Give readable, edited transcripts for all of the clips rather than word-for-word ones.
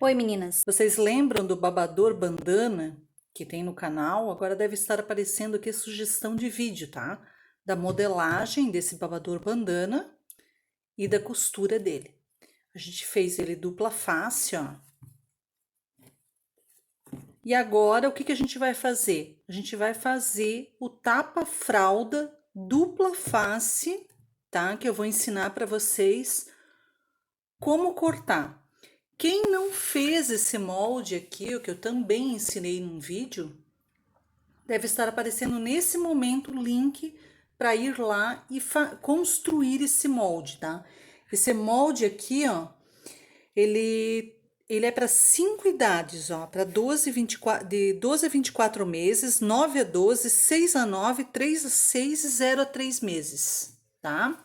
Oi, meninas. Vocês lembram do babador bandana que tem no canal? Agora deve estar aparecendo aqui a sugestão de vídeo, tá? Da modelagem desse babador bandana e da costura dele. A gente fez ele dupla face, ó. E agora o que a gente vai fazer? A gente vai fazer o tapa-fralda dupla face, tá? Que eu vou ensinar para vocês como cortar. Quem não fez esse molde aqui, o que eu também ensinei num vídeo, deve estar aparecendo nesse momento o link para ir lá e construir esse molde, tá? Esse molde aqui, ó, ele é para 5 idades, ó, para 12, 24, de 12 a 24 meses, 9 a 12, 6 a 9, 3 a 6 e 0 a 3 meses, tá?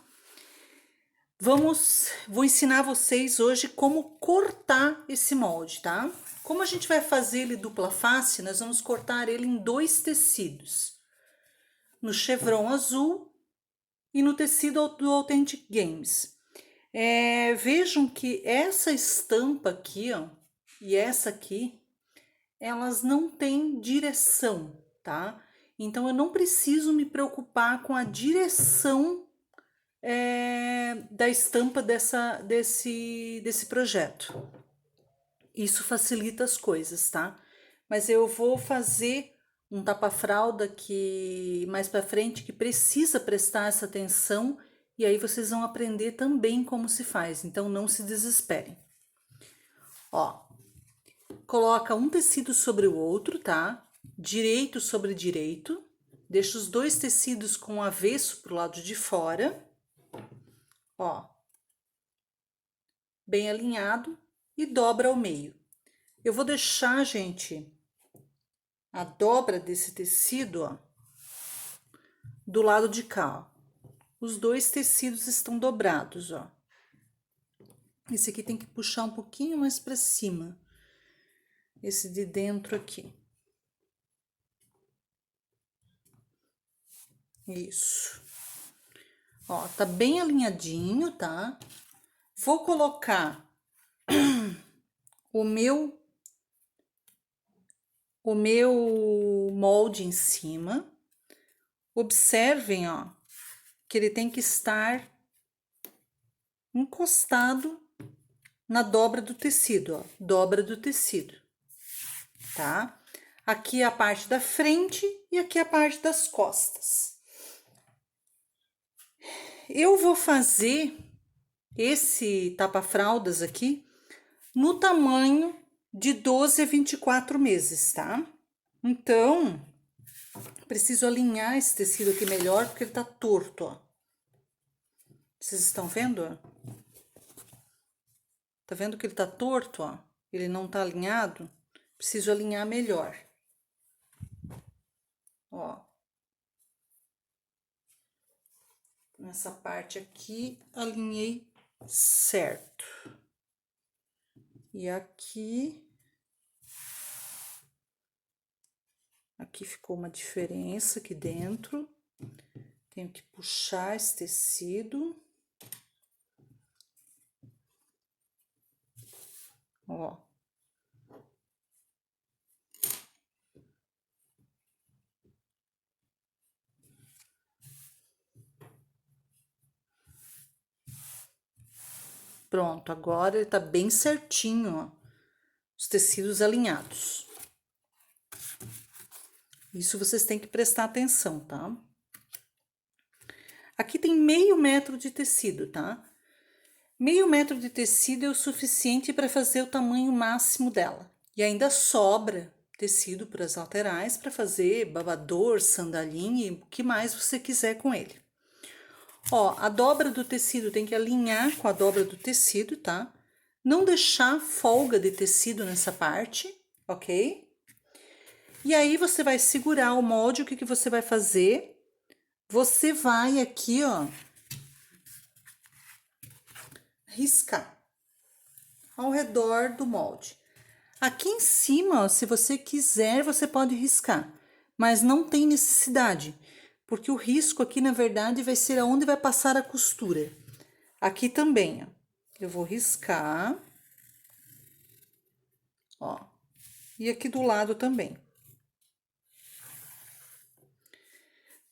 Vou ensinar vocês hoje como cortar esse molde, tá? Como a gente vai fazer ele dupla face, nós vamos cortar ele em 2 tecidos. No chevron azul e no tecido do Authentic Games. Vejam que essa estampa aqui, ó, e essa aqui, elas não têm direção, tá? Então, eu não preciso me preocupar com a direção da estampa desse projeto. Isso facilita as coisas, tá? Mas eu vou fazer um tapa-fralda que mais para frente que precisa prestar essa atenção e aí vocês vão aprender também como se faz. Então não se desesperem. Ó, coloca um tecido sobre o outro, tá? Direito sobre direito. Deixa os dois tecidos com o avesso pro lado de fora. Ó, bem alinhado e dobra ao meio. Eu vou deixar, gente, a dobra desse tecido, ó, do lado de cá, ó. Os dois tecidos estão dobrados, ó. Esse aqui tem que puxar um pouquinho mais para cima. Esse de dentro aqui. Isso. Ó, tá bem alinhadinho, tá? Vou colocar o meu molde em cima. Observem, ó, que ele tem que estar encostado na dobra do tecido, ó, dobra do tecido, tá? Aqui é a parte da frente e aqui é a parte das costas. Eu vou fazer esse tapa-fraldas aqui no tamanho de 12 a 24 meses, tá? Então, preciso alinhar esse tecido aqui melhor, porque ele tá torto, ó. Vocês estão vendo, ó? Tá vendo que ele tá torto, ó? Ele não tá alinhado? Preciso alinhar melhor. Ó. Nessa parte aqui, alinhei certo. E aqui ficou uma diferença aqui dentro. Tenho que puxar esse tecido. Ó. Pronto, agora ele tá bem certinho, ó. Os tecidos alinhados. Isso vocês têm que prestar atenção, tá? Aqui tem meio metro de tecido, tá? Meio metro de tecido é o suficiente para fazer o tamanho máximo dela. E ainda sobra tecido para as laterais para fazer babador, sandalinha e o que mais você quiser com ele. Ó, a dobra do tecido tem que alinhar com a dobra do tecido, tá? Não deixar folga de tecido nessa parte, ok? E aí você vai segurar o molde, o que você vai fazer? Você vai aqui, ó, riscar ao redor do molde. Aqui em cima, ó, se você quiser, você pode riscar, mas não tem necessidade, porque o risco aqui, na verdade, vai ser aonde vai passar a costura. Aqui também, ó, eu vou riscar. ó. E aqui do lado também.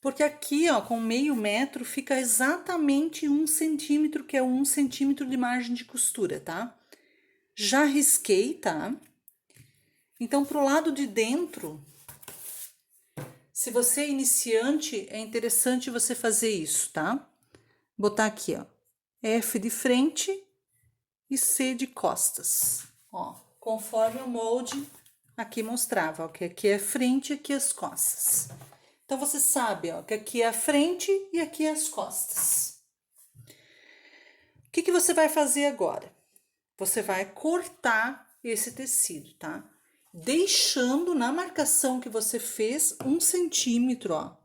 Porque aqui, ó, com meio metro, fica exatamente 1 centímetro, que é 1 centímetro de margem de costura, tá? Já risquei, tá? Então, pro lado de dentro, se você é iniciante, é interessante você fazer isso, tá? Botar aqui, ó, F de frente e C de costas, ó, conforme o molde aqui mostrava, ó, que aqui é frente e aqui as costas. Então, você sabe, ó, que aqui é a frente e aqui é as costas. O que que você vai fazer agora? Você vai cortar esse tecido, tá? Deixando na marcação que você fez 1 centímetro, ó,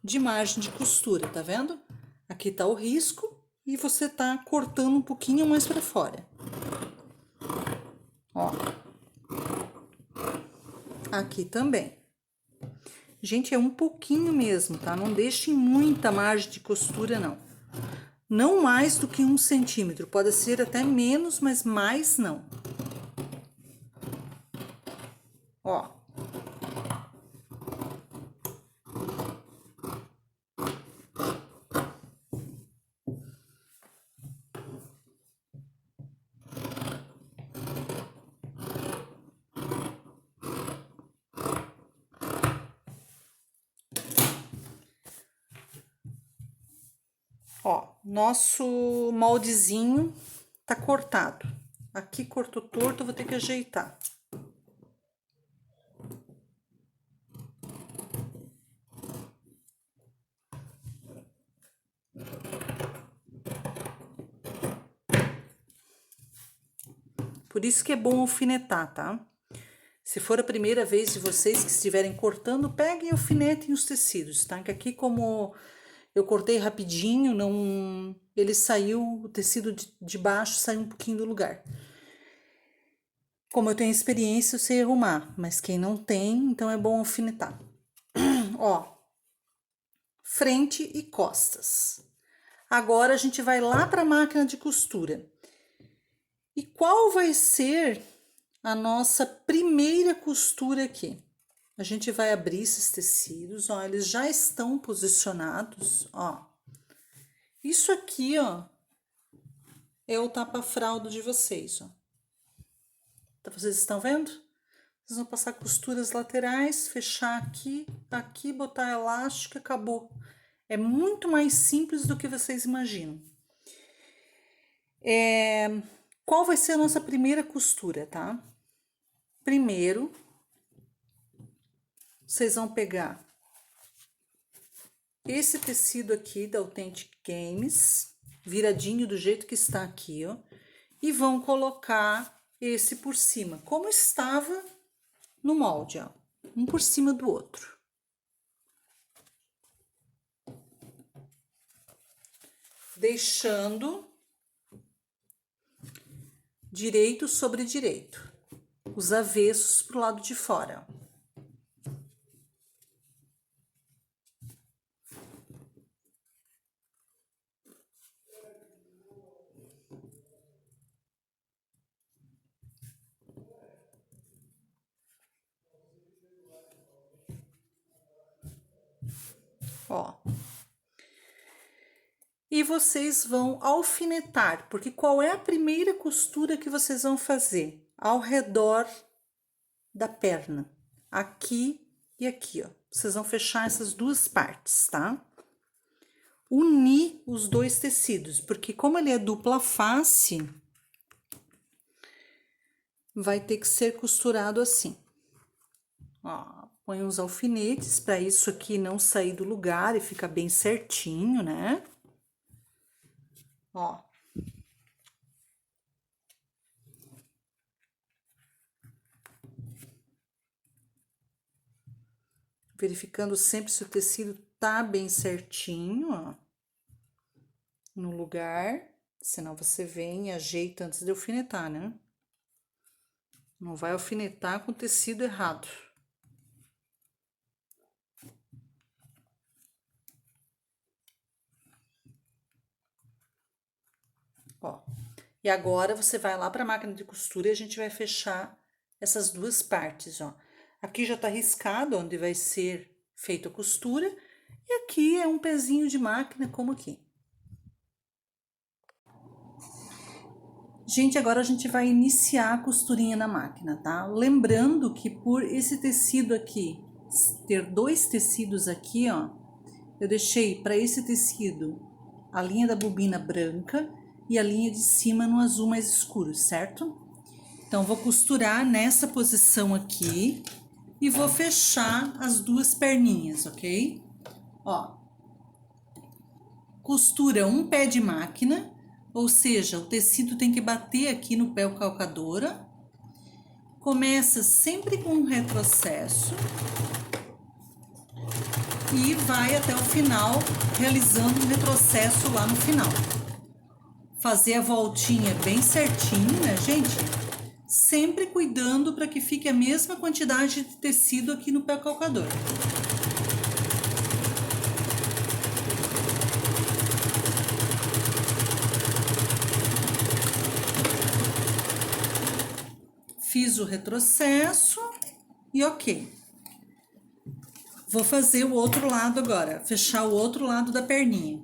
de margem de costura, tá vendo? Aqui tá o risco e você tá cortando um pouquinho mais para fora. Ó. Aqui também. Gente, é um pouquinho mesmo, tá? Não deixem muita margem de costura, não. Não mais do que 1 centímetro. Pode ser até menos, mas mais não. Ó. Ó, nosso moldezinho tá cortado. Aqui cortou torto, eu vou ter que ajeitar. Por isso que é bom alfinetar, tá? Se for a primeira vez de vocês que estiverem cortando, peguem e alfinetem os tecidos, tá? Que aqui, como eu cortei rapidinho, não, ele saiu, o tecido de baixo saiu um pouquinho do lugar. Como eu tenho experiência, eu sei arrumar, mas quem não tem, então é bom alfinetar. Ó, frente e costas. Agora a gente vai lá para a máquina de costura. E qual vai ser a nossa primeira costura aqui? A gente vai abrir esses tecidos, ó, eles já estão posicionados, ó. Isso aqui, ó, é o tapa-fralda de vocês, ó. Então, vocês estão vendo? Vocês vão passar costuras laterais, fechar aqui, aqui, botar elástico e acabou. É muito mais simples do que vocês imaginam. Qual vai ser a nossa primeira costura, tá? Primeiro, vocês vão pegar esse tecido aqui da Authentic Games, viradinho do jeito que está aqui, ó, e vão colocar esse por cima, como estava no molde, ó, um por cima do outro. Deixando direito sobre direito, os avessos pro lado de fora, ó. Ó. E vocês vão alfinetar, porque qual é a primeira costura que vocês vão fazer? Ao redor da perna, aqui e aqui, ó. Vocês vão fechar essas duas partes, tá? Unir os dois tecidos, porque como ele é dupla face, vai ter que ser costurado assim. Ó, põe uns alfinetes para isso aqui não sair do lugar e ficar bem certinho, né? Ó. Verificando sempre se o tecido tá bem certinho, ó, no lugar, senão você vem e ajeita antes de alfinetar, né? Não vai alfinetar com o tecido errado. Ó, e agora você vai lá para a máquina de costura e a gente vai fechar essas duas partes, ó. Aqui já tá riscado onde vai ser feita a costura, e aqui é um pezinho de máquina, como aqui. Gente, agora a gente vai iniciar a costurinha na máquina, tá? Lembrando que por esse tecido aqui, ter dois tecidos aqui, ó, eu deixei para esse tecido a linha da bobina branca e a linha de cima no azul mais escuro, certo? Então, vou costurar nessa posição aqui e vou fechar as duas perninhas, ok? Ó, costura um pé de máquina, ou seja, o tecido tem que bater aqui no pé calcadora. Começa sempre com um retrocesso e vai até o final, realizando um retrocesso lá no final. Fazer a voltinha bem certinho, né, gente? Sempre cuidando para que fique a mesma quantidade de tecido aqui no pé calcador. Fiz o retrocesso e ok. Vou fazer o outro lado agora, fechar o outro lado da perninha.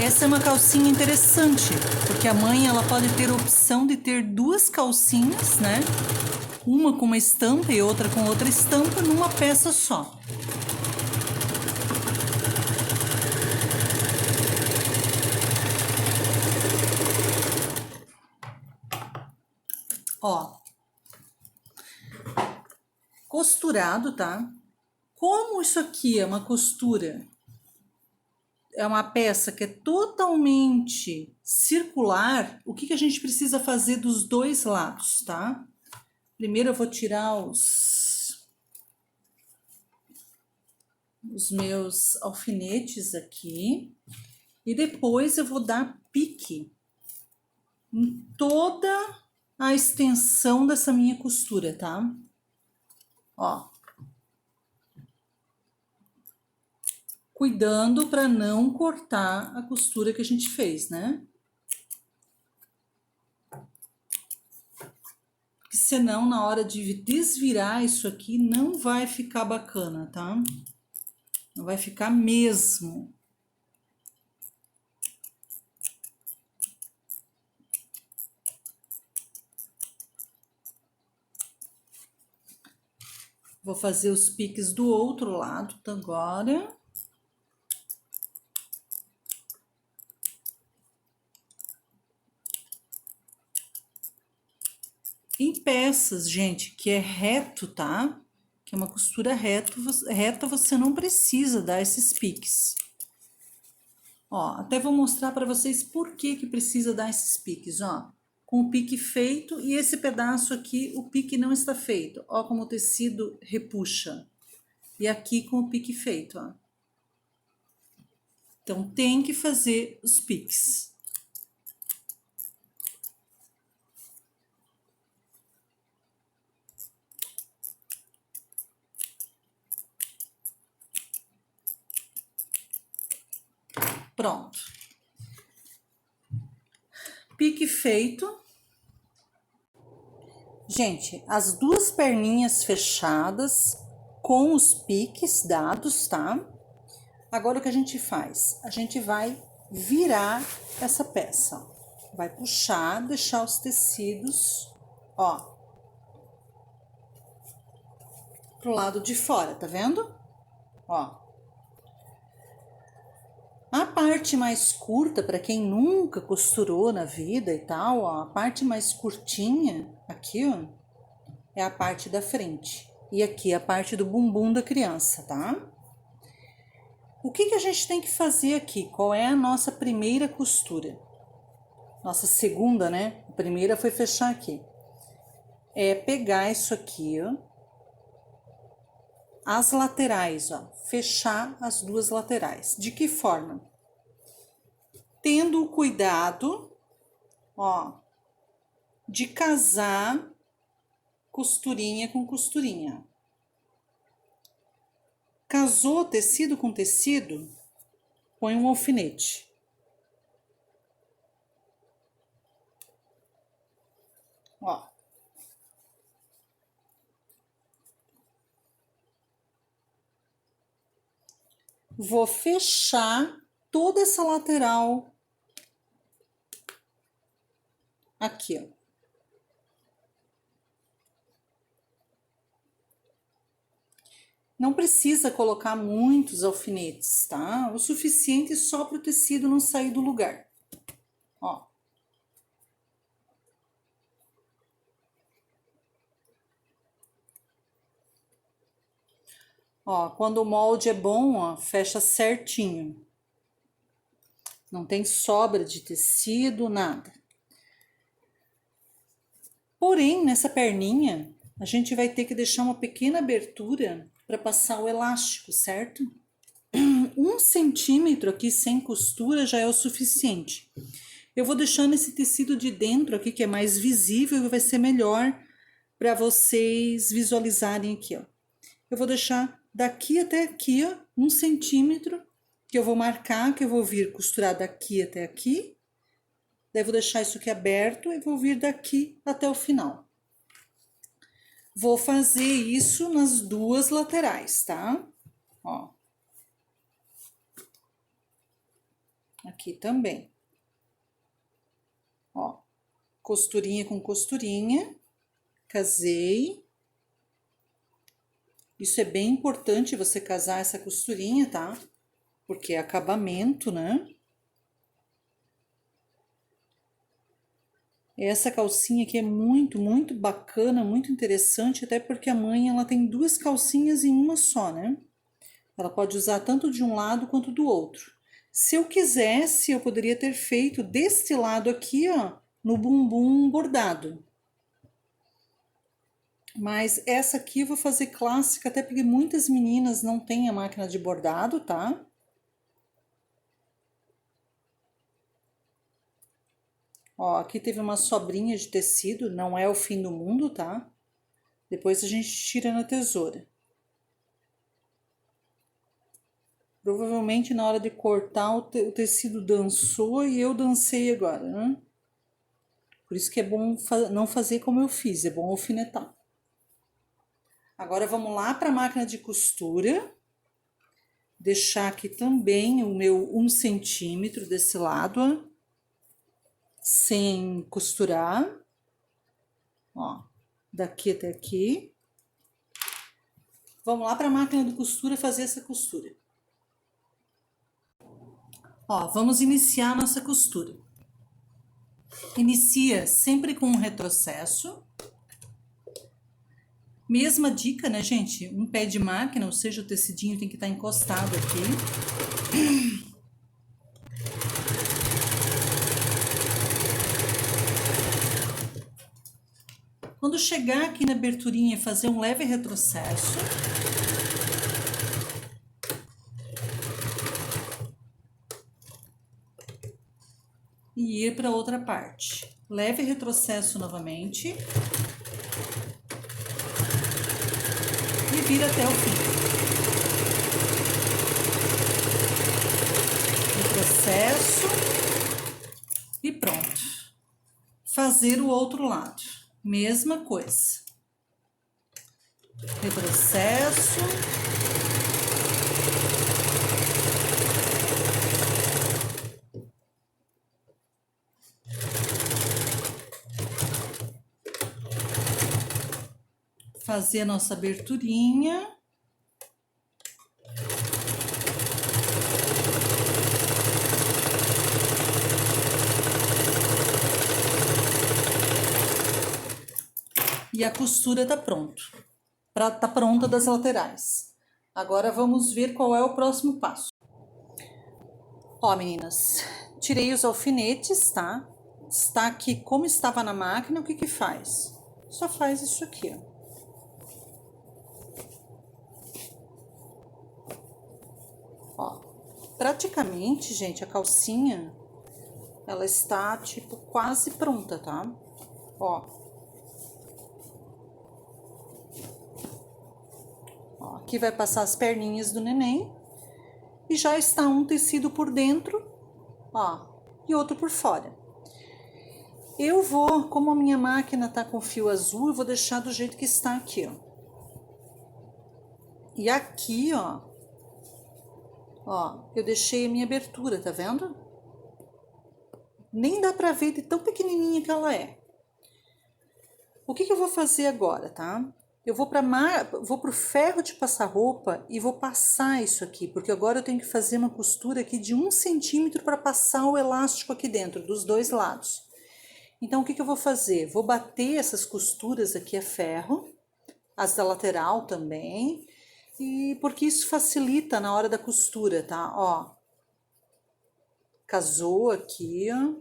Essa é uma calcinha interessante, porque a mãe ela pode ter a opção de ter duas calcinhas, né? Uma com uma estampa e outra com outra estampa numa peça só. Ó, costurado, tá? Como isso aqui é uma costura, é uma peça que é totalmente circular, o que a gente precisa fazer dos dois lados, tá? Primeiro eu vou tirar os meus alfinetes aqui e depois eu vou dar pique em toda a extensão dessa minha costura, tá? Ó. Cuidando para não cortar a costura que a gente fez, né? Porque senão, na hora de desvirar isso aqui, não vai ficar bacana, tá? Não vai ficar mesmo. Vou fazer os piques do outro lado agora. Em peças, gente, que é reto, tá? Que é uma costura reta, você não precisa dar esses piques. Ó, até vou mostrar para vocês por que precisa dar esses piques, ó. Com o pique feito e esse pedaço aqui, o pique não está feito. Ó como o tecido repuxa. E aqui com o pique feito, ó. Então, tem que fazer os piques. Pronto. Pique feito. Gente, as duas perninhas fechadas com os piques dados, tá? Agora o que a gente faz? A gente vai virar essa peça. Vai puxar, deixar os tecidos, ó, pro lado de fora, tá vendo? Ó. A parte mais curta, para quem nunca costurou na vida e tal, ó, a parte mais curtinha, aqui, ó, é a parte da frente. E aqui a parte do bumbum da criança, tá? O que a gente tem que fazer aqui? Qual é a nossa primeira costura? Nossa segunda, né? A primeira foi fechar aqui. É pegar isso aqui, ó, as laterais, ó, fechar as duas laterais. De que forma? Tendo o cuidado, ó, de casar costurinha com costurinha. Casou tecido com tecido, põe um alfinete. Ó. Vou fechar toda essa lateral aqui, ó. Não precisa colocar muitos alfinetes, tá? O suficiente só para o tecido não sair do lugar. Ó. Ó, quando o molde é bom, ó, fecha certinho. Não tem sobra de tecido, nada. Porém, nessa perninha, a gente vai ter que deixar uma pequena abertura para passar o elástico, certo? 1 centímetro aqui sem costura já é o suficiente. Eu vou deixando esse tecido de dentro aqui, que é mais visível e vai ser melhor para vocês visualizarem aqui, ó. Eu vou deixar daqui até aqui, ó, 1 centímetro, que eu vou marcar, que eu vou vir costurar daqui até aqui. Daí vou deixar isso aqui aberto e vou vir daqui até o final. Vou fazer isso nas duas laterais, tá? Ó. Aqui também. Ó, costurinha com costurinha. Casei. Isso é bem importante você casar essa costurinha, tá? Porque é acabamento, né? Essa calcinha aqui é muito, muito bacana, muito interessante, até porque a mãe, ela tem 2 calcinhas em uma só, né? Ela pode usar tanto de um lado quanto do outro. Se eu quisesse, eu poderia ter feito deste lado aqui, ó, no bumbum bordado. Mas essa aqui eu vou fazer clássica, até porque muitas meninas não têm a máquina de bordado, tá? Ó, aqui teve uma sobrinha de tecido, não é o fim do mundo, tá? Depois a gente tira na tesoura. Provavelmente na hora de cortar o tecido dançou e eu dancei agora, né? Por isso que é bom não fazer como eu fiz, é bom alfinetar. Agora vamos lá para a máquina de costura. Deixar aqui também o meu 1 centímetro desse lado, ó, sem costurar. Ó, daqui até aqui. Vamos lá para a máquina de costura fazer essa costura. Ó, vamos iniciar a nossa costura. Inicia sempre com um retrocesso. Mesma dica, né, gente? Um pé de máquina, ou seja, o tecidinho tem que estar encostado aqui. Quando chegar aqui na aberturinha, fazer um leve retrocesso. E ir para outra parte. Leve retrocesso novamente. E vir até o fim. Retrocesso. E pronto. Fazer o outro lado. Mesma coisa. Retrocesso. Fazer a nossa aberturinha. E a costura tá pronto. Tá pronta das laterais. Agora vamos ver qual é o próximo passo. Ó, meninas, tirei os alfinetes, tá? Está aqui como estava na máquina, o que que faz? Só faz isso aqui, ó. Ó, praticamente, gente, a calcinha, ela está, tipo, quase pronta, tá? Ó. Ó, aqui vai passar as perninhas do neném. E já está um tecido por dentro, ó, e outro por fora. Eu vou, como a minha máquina tá com fio azul, eu vou deixar do jeito que está aqui, ó. E aqui, ó, eu deixei a minha abertura, tá vendo? Nem dá pra ver de tão pequenininha que ela é. O que eu vou fazer agora, tá? Eu vou pro ferro de passar roupa e vou passar isso aqui, porque agora eu tenho que fazer uma costura aqui de 1 centímetro para passar o elástico aqui dentro, dos dois lados. Então, o que eu vou fazer? Vou bater essas costuras aqui a ferro, as da lateral também, e porque isso facilita na hora da costura, tá? Ó, casou aqui, ó.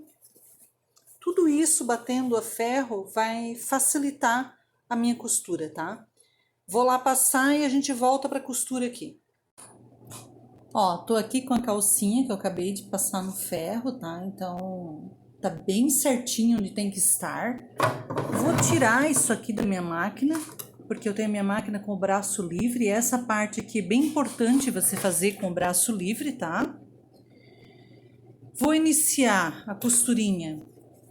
Tudo isso batendo a ferro vai facilitar a minha costura, tá? Vou lá passar e a gente volta pra costura aqui. Ó, tô aqui com a calcinha que eu acabei de passar no ferro, tá? Então, tá bem certinho onde tem que estar. Vou tirar isso aqui da minha máquina, porque eu tenho a minha máquina com o braço livre. E essa parte aqui é bem importante você fazer com o braço livre, tá? Vou iniciar a costurinha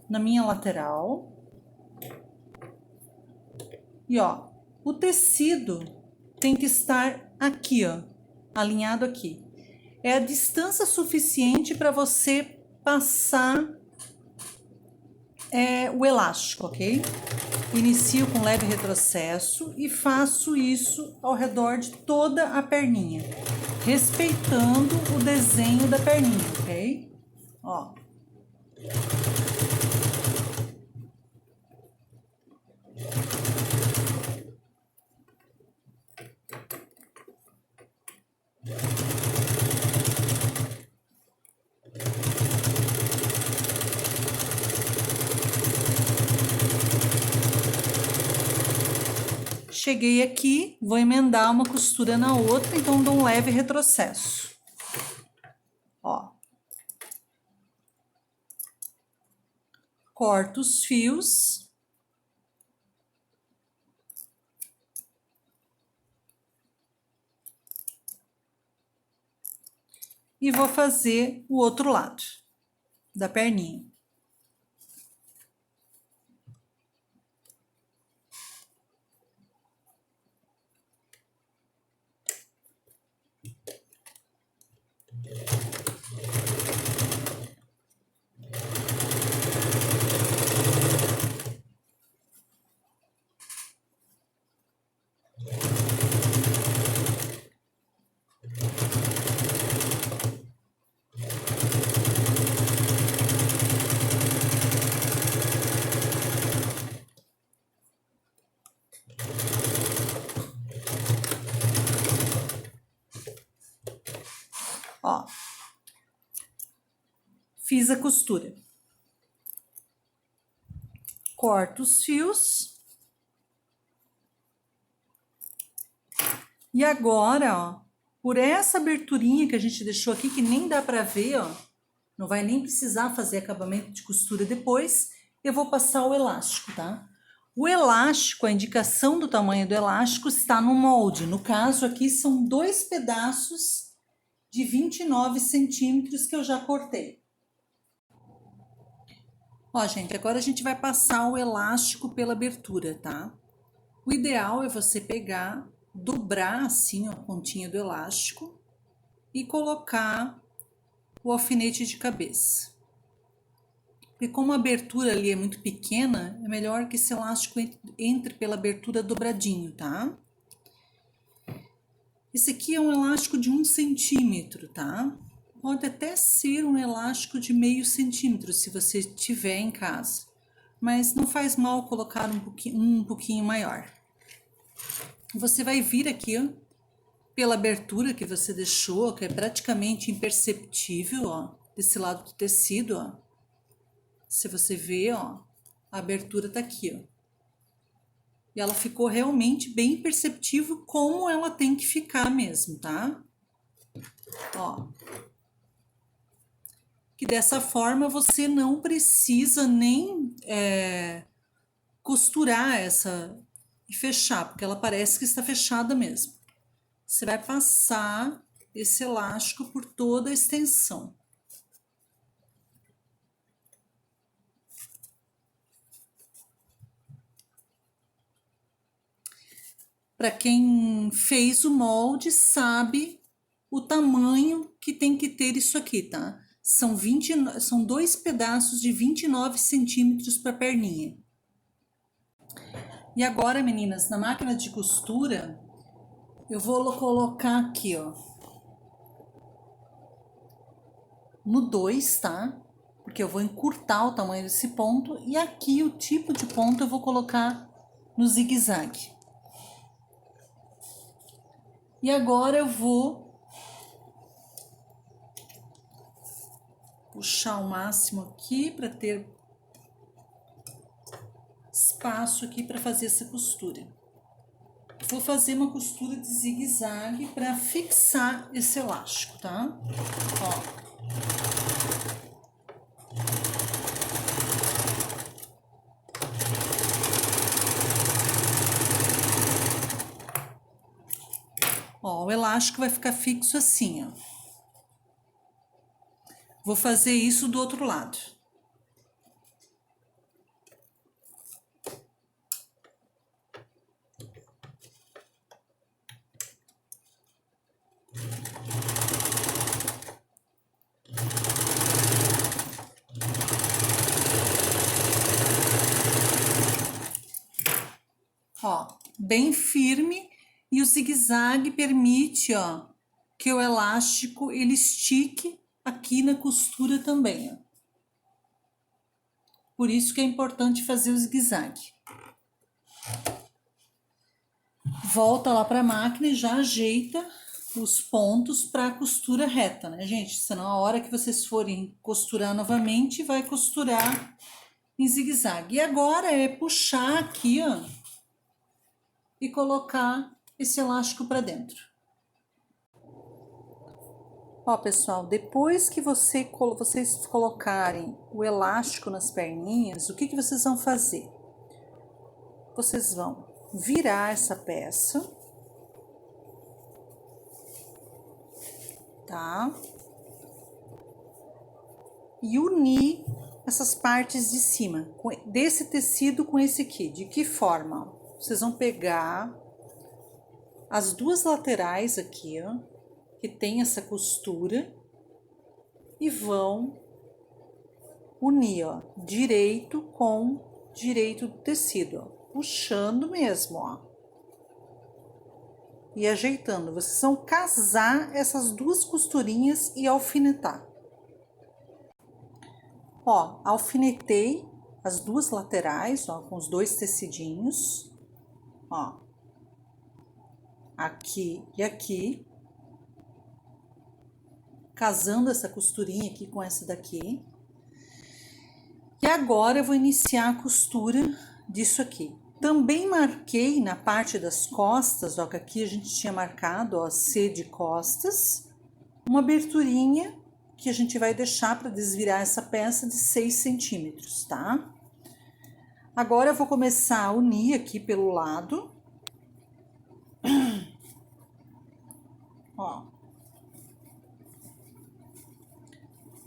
na minha lateral. E ó, o tecido tem que estar aqui, ó, alinhado aqui. É a distância suficiente para você passar o elástico, ok? Inicio com leve retrocesso e faço isso ao redor de toda a perninha, respeitando o desenho da perninha, ok? Ó. Cheguei aqui, vou emendar uma costura na outra, então dou um leve retrocesso. Ó. Corto os fios. E vou fazer o outro lado da perninha. Ó, fiz a costura. Corto os fios. E agora, ó, por essa aberturinha que a gente deixou aqui, que nem dá pra ver, ó, não vai nem precisar fazer acabamento de costura depois, eu vou passar o elástico, tá? O elástico, a indicação do tamanho do elástico está no molde. No caso aqui, são 2 pedaços de 29 centímetros que eu já cortei. Ó, gente, agora a gente vai passar o elástico pela abertura, tá? O ideal é você pegar, dobrar assim a pontinha do elástico e colocar o alfinete de cabeça. Porque como a abertura ali é muito pequena, é melhor que esse elástico entre pela abertura dobradinho, tá? Esse aqui é um elástico de 1 centímetro, tá? Pode até ser um elástico de meio centímetro, se você tiver em casa. Mas não faz mal colocar um pouquinho maior. Você vai vir aqui, ó, pela abertura que você deixou, que é praticamente imperceptível, ó, desse lado do tecido, ó. Se você vê, ó, a abertura tá aqui, ó. E ela ficou realmente bem perceptível como ela tem que ficar mesmo, tá? Ó. Que dessa forma você não precisa nem costurar essa e fechar, porque ela parece que está fechada mesmo. Você vai passar esse elástico por toda a extensão. para quem fez o molde, sabe o tamanho que tem que ter isso aqui, tá? São 2 pedaços de 29 centímetros para perninha. E agora, meninas, na máquina de costura, eu vou colocar aqui, ó, no 2, tá? Porque eu vou encurtar o tamanho desse ponto. E aqui o tipo de ponto eu vou colocar no zigue-zague. E agora eu vou puxar o máximo aqui para ter espaço aqui para fazer essa costura. Vou fazer uma costura de zigue-zague para fixar esse elástico, tá? Ó. Ó, o elástico vai ficar fixo assim, ó. Vou fazer isso do outro lado. Ó, bem firme, e o zigue-zague permite, ó, que o elástico ele estique aqui na costura também, ó. Por isso que é importante fazer o zigue-zague. Volta lá para a máquina e já ajeita os pontos para a costura reta, né, gente? Senão a hora que vocês forem costurar novamente, vai costurar em zigue-zague. E agora é puxar aqui, ó, e colocar esse elástico para dentro. Ó, pessoal, depois que vocês colocarem o elástico nas perninhas, o que vocês vão fazer? Vocês vão virar essa peça, tá? E unir essas partes de cima desse tecido com esse aqui. De que forma? Vocês vão pegar as duas laterais aqui, ó, que tem essa costura, e vão unir, ó, direito com direito do tecido, ó, puxando mesmo, ó, e ajeitando. Vocês vão casar essas duas costurinhas e alfinetar. Ó, alfinetei as duas laterais, ó, com os dois tecidinhos, ó, aqui e aqui, casando essa costurinha aqui com essa daqui. E agora eu vou iniciar a costura disso aqui. Também marquei na parte das costas, ó, que aqui a gente tinha marcado, ó, C de costas, uma aberturinha que a gente vai deixar para desvirar essa peça de 6 centímetros, tá? Agora eu vou começar a unir aqui pelo lado. Ó.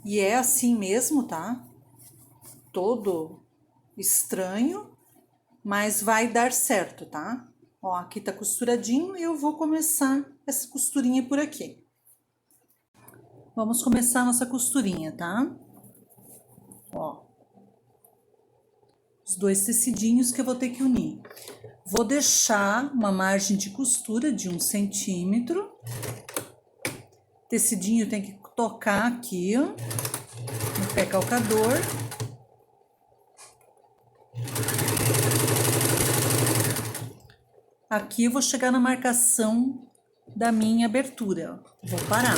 E é assim mesmo, tá? Todo estranho, mas vai dar certo, tá? Ó, aqui tá costuradinho e eu vou começar essa costurinha por aqui. Vamos começar a nossa costurinha, tá? Ó. Os dois tecidinhos que eu vou ter que unir. Vou deixar uma margem de costura de 1 centímetro. Tecidinho tem que tocar aqui, ó, no pé calcador. Aqui eu vou chegar na marcação da minha abertura, ó. Vou parar.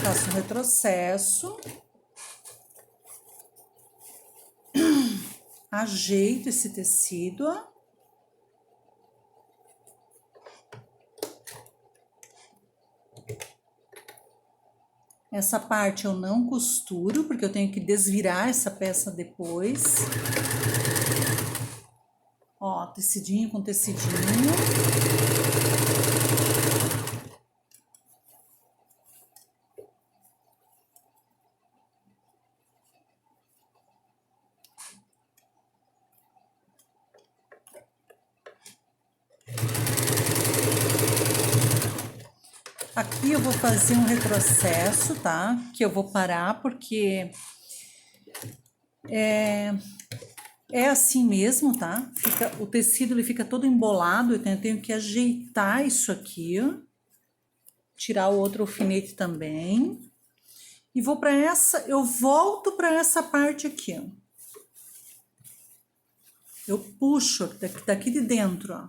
Faço um retrocesso. Ajeito esse tecido, ó. Essa parte eu não costuro, porque eu tenho que desvirar essa peça depois. Ó, tecidinho com tecidinho. Aqui eu vou fazer um retrocesso, tá? Que eu vou parar porque é assim mesmo, tá? O tecido ele fica todo embolado, então eu tenho que ajeitar isso aqui, ó. Tirar o outro alfinete também. E vou para essa, eu volto para essa parte aqui, ó. Eu puxo daqui de dentro, ó.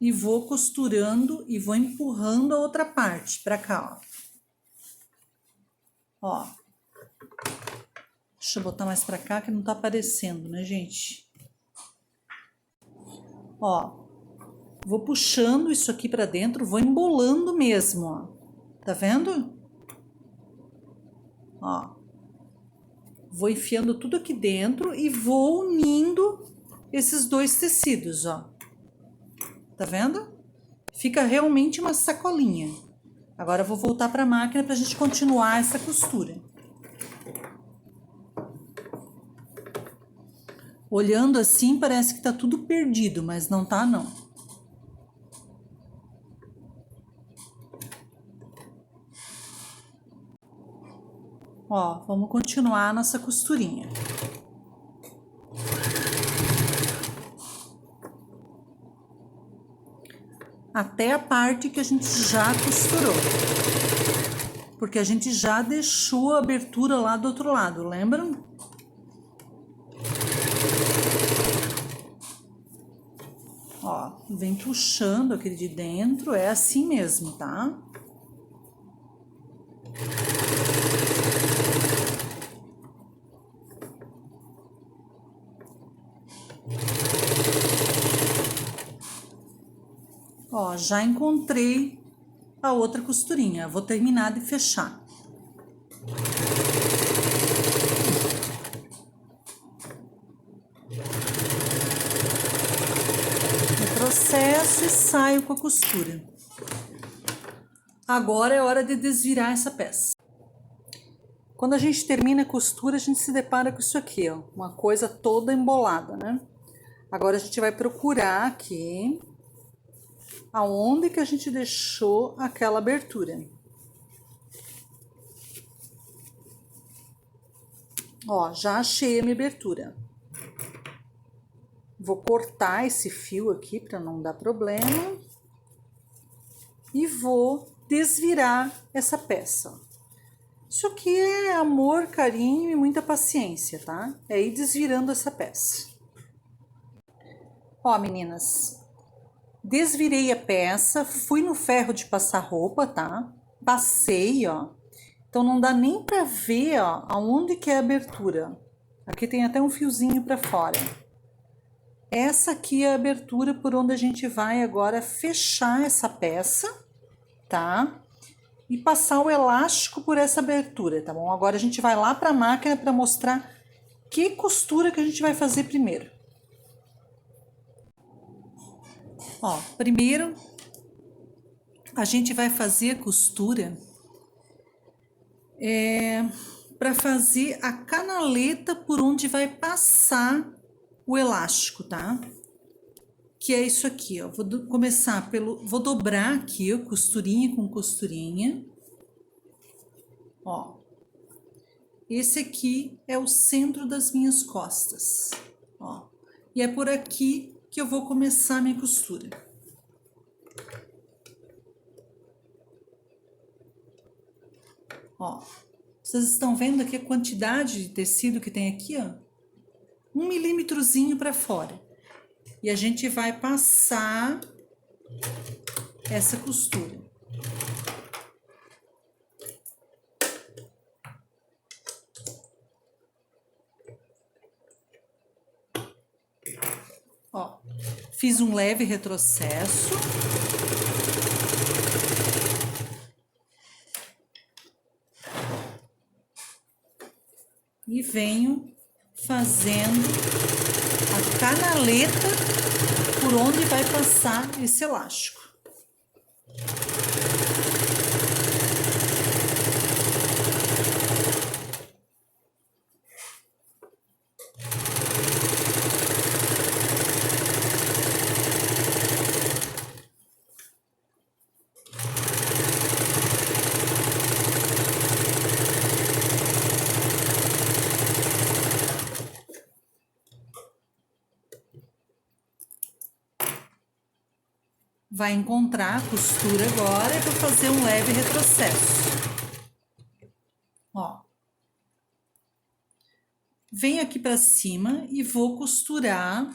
E vou costurando e vou empurrando a outra parte para cá, ó. Ó. Deixa eu botar mais para cá que não tá aparecendo, né, gente? Ó. Vou puxando isso aqui para dentro, vou embolando mesmo, ó. Tá vendo? Ó. Vou enfiando tudo aqui dentro e vou unindo esses dois tecidos, ó. Tá vendo? Fica realmente uma sacolinha. Agora eu vou voltar para a máquina para a gente continuar essa costura. Olhando assim parece que tá tudo perdido, mas não tá não. Ó, vamos continuar a nossa costurinha. Até a parte que a gente já costurou. Porque a gente já deixou a abertura lá do outro lado, lembram? Ó, vem puxando aquele de dentro, é assim mesmo, tá? Ó, já encontrei a outra costurinha. Vou terminar de fechar. Retrocesso e saio com a costura. Agora é hora de desvirar essa peça. Quando a gente termina a costura, a gente se depara com isso aqui, ó. Uma coisa toda embolada, né? Agora a gente vai procurar aqui aonde que a gente deixou aquela abertura. Ó, já achei a minha abertura. Vou cortar esse fio aqui para não dar problema. E vou desvirar essa peça. Isso aqui é amor, carinho e muita paciência, tá? É ir desvirando essa peça. Ó, meninas, desvirei a peça, fui no ferro de passar roupa, tá? Passei, ó. Então não dá nem pra ver, ó, aonde que é a abertura. Aqui tem até um fiozinho pra fora. Essa aqui é a abertura por onde a gente vai agora fechar essa peça, tá? E passar o elástico por essa abertura, tá bom? Agora a gente vai lá pra máquina pra mostrar que costura que a gente vai fazer primeiro. Ó, primeiro a gente vai fazer a costura para fazer a canaleta por onde vai passar o elástico, tá? Que é isso aqui, ó. Vou começar vou dobrar aqui, ó, costurinha com costurinha. Ó. Esse aqui é o centro das minhas costas, ó. E é por aqui que eu vou começar a minha costura. Ó, vocês estão vendo aqui a quantidade de tecido que tem aqui, ó? 1 milímetrozinho para fora. E a gente vai passar essa costura. Ó, fiz um leve retrocesso. E venho fazendo a canaleta por onde vai passar esse elástico. vai encontrar a costura agora para fazer um leve retrocesso. Ó. Venho aqui para cima e vou costurar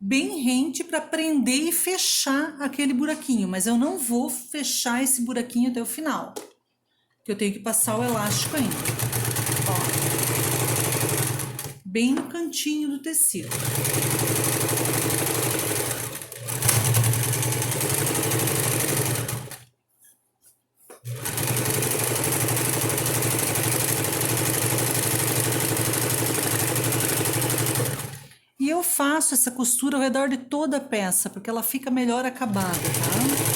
bem rente para prender e fechar aquele buraquinho, mas eu não vou fechar esse buraquinho até o final, que eu tenho que passar o elástico ainda. Ó. Bem no cantinho do tecido. E eu faço essa costura ao redor de toda a peça, porque ela fica melhor acabada, tá?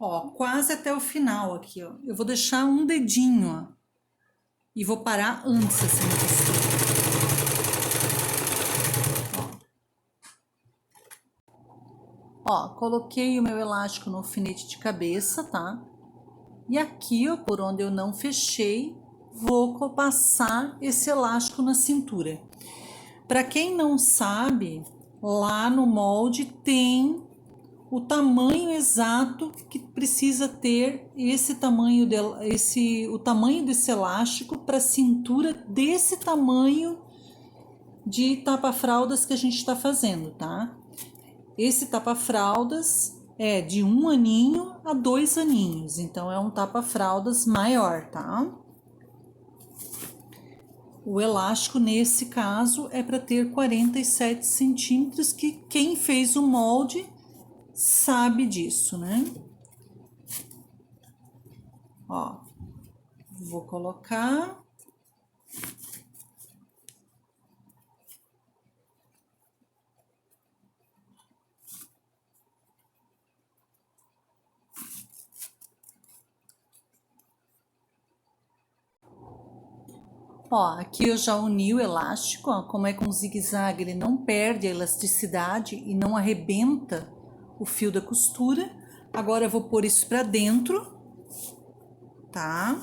Ó, quase até o final aqui, ó. Eu vou deixar um dedinho, ó. E vou parar antes assim na costura. Ó, coloquei o meu elástico no alfinete de cabeça, tá? E aqui, ó, por onde eu não fechei, vou passar esse elástico na cintura. Para quem não sabe, lá no molde tem o tamanho exato que precisa ter esse tamanho o tamanho desse elástico para a cintura desse tamanho de tapa-fraldas que a gente está fazendo, tá? Esse tapa-fraldas é de 1 aninho a 2 aninhos, então é um tapa-fraldas maior, tá? O elástico, nesse caso, é para ter 47 centímetros, que quem fez o molde sabe disso, né? Ó, vou colocar. Ó, aqui eu já uni o elástico, ó, como é com zigue-zague, ele não perde a elasticidade e não arrebenta o fio da costura. Agora eu vou pôr isso pra dentro, tá?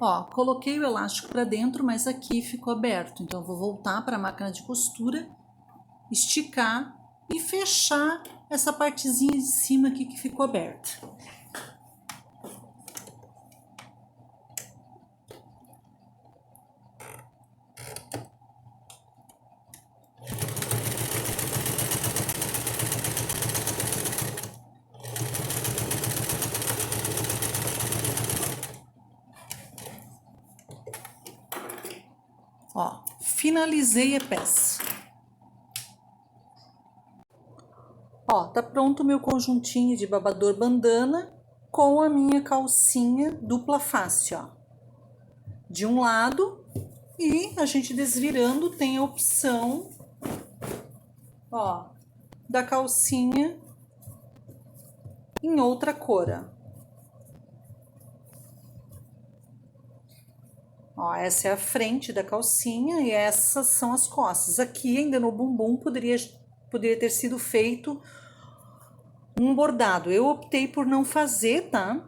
Ó, coloquei o elástico pra dentro, mas aqui ficou aberto. Então eu vou voltar para a máquina de costura, esticar e fechar essa partezinha de cima aqui que ficou aberta. Ó, finalizei a peça. Ó, tá pronto o meu conjuntinho de babador bandana com a minha calcinha dupla face, ó. De um lado, e a gente desvirando tem a opção, ó, da calcinha em outra cor, ó. Ó, essa é a frente da calcinha e essas são as costas. Aqui ainda no bumbum poderia ter sido feito um bordado. Eu optei por não fazer, tá?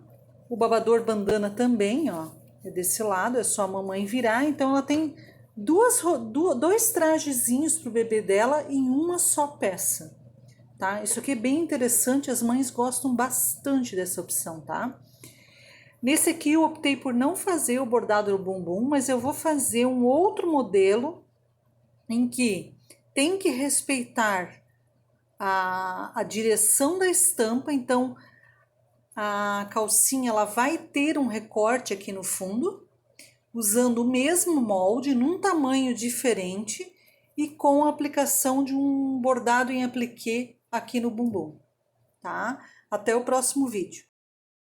O babador bandana também, ó, é desse lado, é só a mamãe virar. Então ela tem dois trajezinhos pro bebê dela em uma só peça, tá? Isso aqui é bem interessante, as mães gostam bastante dessa opção, tá? Nesse aqui eu optei por não fazer o bordado do bumbum, mas eu vou fazer um outro modelo em que tem que respeitar a direção da estampa. Então a calcinha ela vai ter um recorte aqui no fundo, usando o mesmo molde, num tamanho diferente e com a aplicação de um bordado em appliqué aqui no bumbum, tá? Até o próximo vídeo.